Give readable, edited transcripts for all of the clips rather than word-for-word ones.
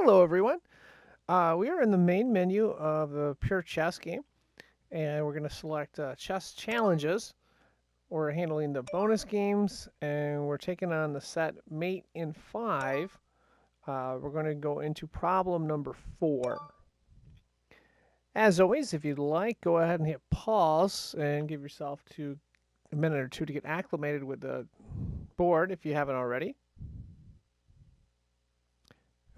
Hello, everyone. We are in the main menu of the pure chess game, and we're going to select chess challenges. We're handling the bonus games, and we're taking on the set mate in 5. We're going to go into problem number 4. As always, if you'd like, go ahead and hit pause and give yourself a minute or two to get acclimated with the board if you haven't already.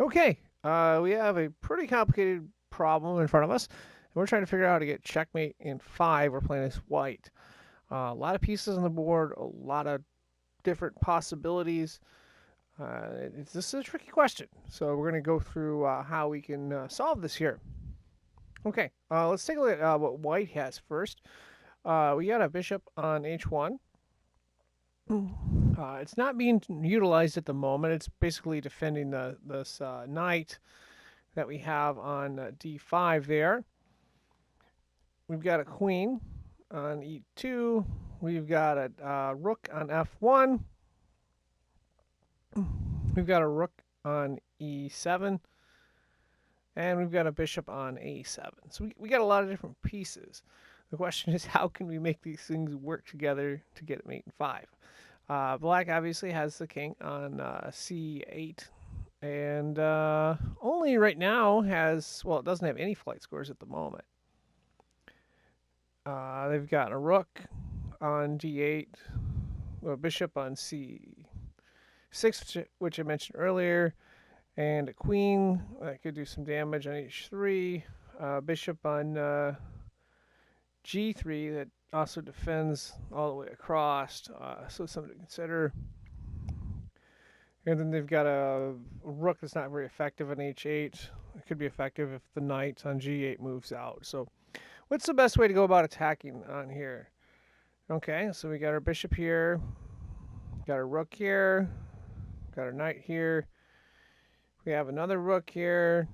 Okay, we have a pretty complicated problem in front of us, and we're trying to figure out how to get checkmate in 5. We're playing as white. A lot of pieces on the board, a lot of different possibilities. This is a tricky question, so we're going to go through how we can solve this here. Okay, let's take a look at what white has first. We got a bishop on h1. It's not being utilized at the moment. It's basically defending this knight that we have on d5 there. We've got a queen on e2. We've got a rook on f1. We've got a rook on e7. And we've got a bishop on a7. So we got a lot of different pieces. The question is, how can we make these things work together to get mate in 5? Black obviously has the king on c8. And only right now has, well, it doesn't have any flight scores at the moment. They've got a rook on d8, a bishop on c6, which I mentioned earlier, and a queen that could do some damage on h3, bishop on g3 that also defends all the way across, so something to consider. And then they've got a rook that's not very effective on h8. It could be effective if the knight on g8 moves out. So what's the best way to go about attacking on here? Okay, so we got our bishop here, got our rook here, got our knight here. We have another rook here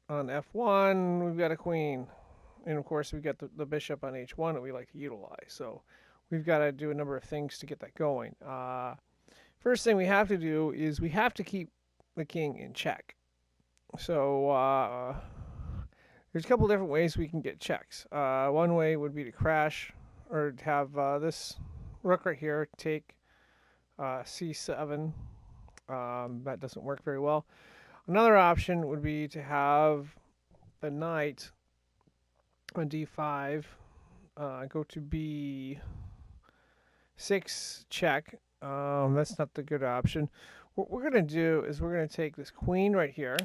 on f1. We've got a queen. And of course, we've got the bishop on h1 that we like to utilize. So we've got to do a number of things to get that going. First thing we have to do is we have to keep the king in check. So there's a couple different ways we can get checks. One way would be to crash or to have this rook right here take c7. That doesn't work very well. Another option would be to have the knight on d5 go to b6 check. That's not the good option. What we're going to do is we're going to take this queen right here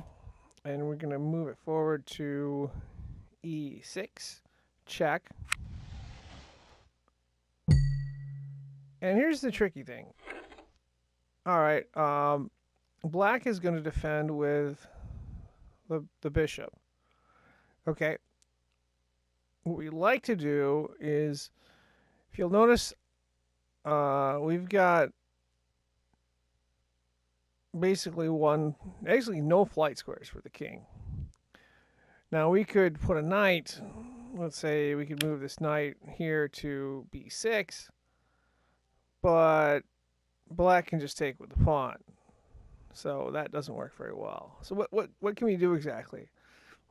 and we're going to move it forward to e6 check. And here's the tricky thing. All right, black is going to defend with the bishop. Okay. What we like to do is, if you'll notice, we've got basically actually no flight squares for the king. Now we could put a knight, let's say we could move this knight here to b6, but black can just take with the pawn. So that doesn't work very well. So what can we do exactly?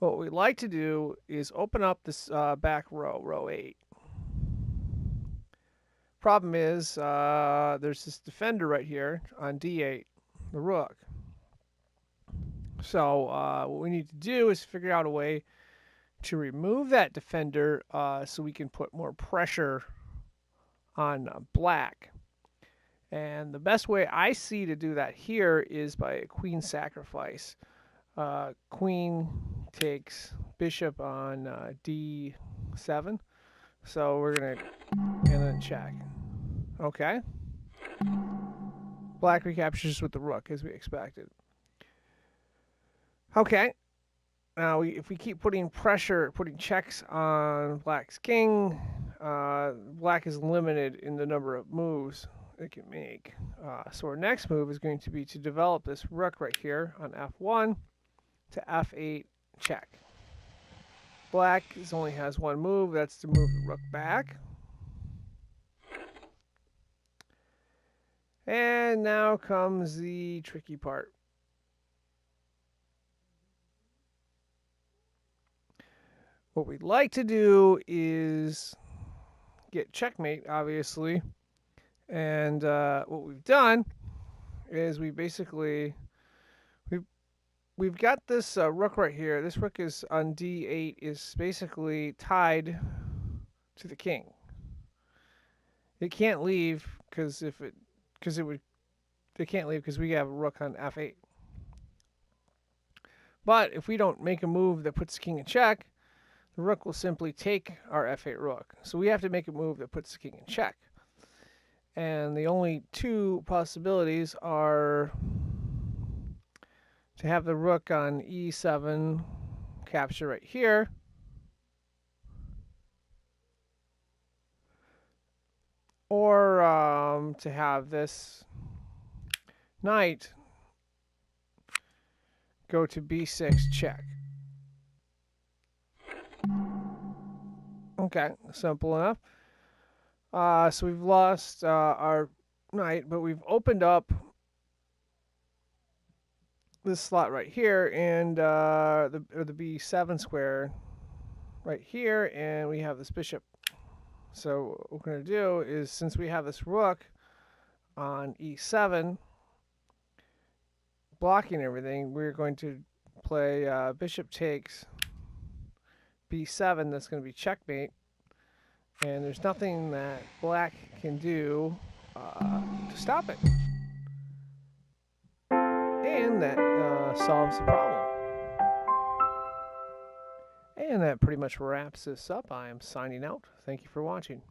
What we like to do is open up this back row, row 8. Problem is, there's this defender right here on d8, the rook. So what we need to do is figure out a way to remove that defender so we can put more pressure on black. And the best way I see to do that here is by a queen sacrifice. Queen takes bishop on d7. So we're going to, and then check. Okay. Black recaptures with the rook, as we expected. Okay. Now, if we keep putting pressure, putting checks on black's king, black is limited in the number of moves it can make. So our next move is going to be to develop this rook right here on f1 to f8 check. Black only has one move. That's to move the rook back. And now comes the tricky part. What we'd like to do is get checkmate, obviously. And what we've done is we've got this rook right here. This rook is on d8 is basically tied to the king. It can't leave because it can't leave because we have a rook on f8. But if we don't make a move that puts the king in check, the rook will simply take our f8 rook. So we have to make a move that puts the king in check. And the only two possibilities are to have the rook on e7 capture right here, or to have this knight go to b6 check. Okay, simple enough. So we've lost our knight, but we've opened up this slot right here, and the b7 square right here, and we have this bishop. So what we're going to do is, since we have this rook on e7 blocking everything, we're going to play bishop takes b7. That's going to be checkmate, and there's nothing that black can do to stop it. And that solves the problem. And that pretty much wraps this up. I am signing out. Thank you for watching.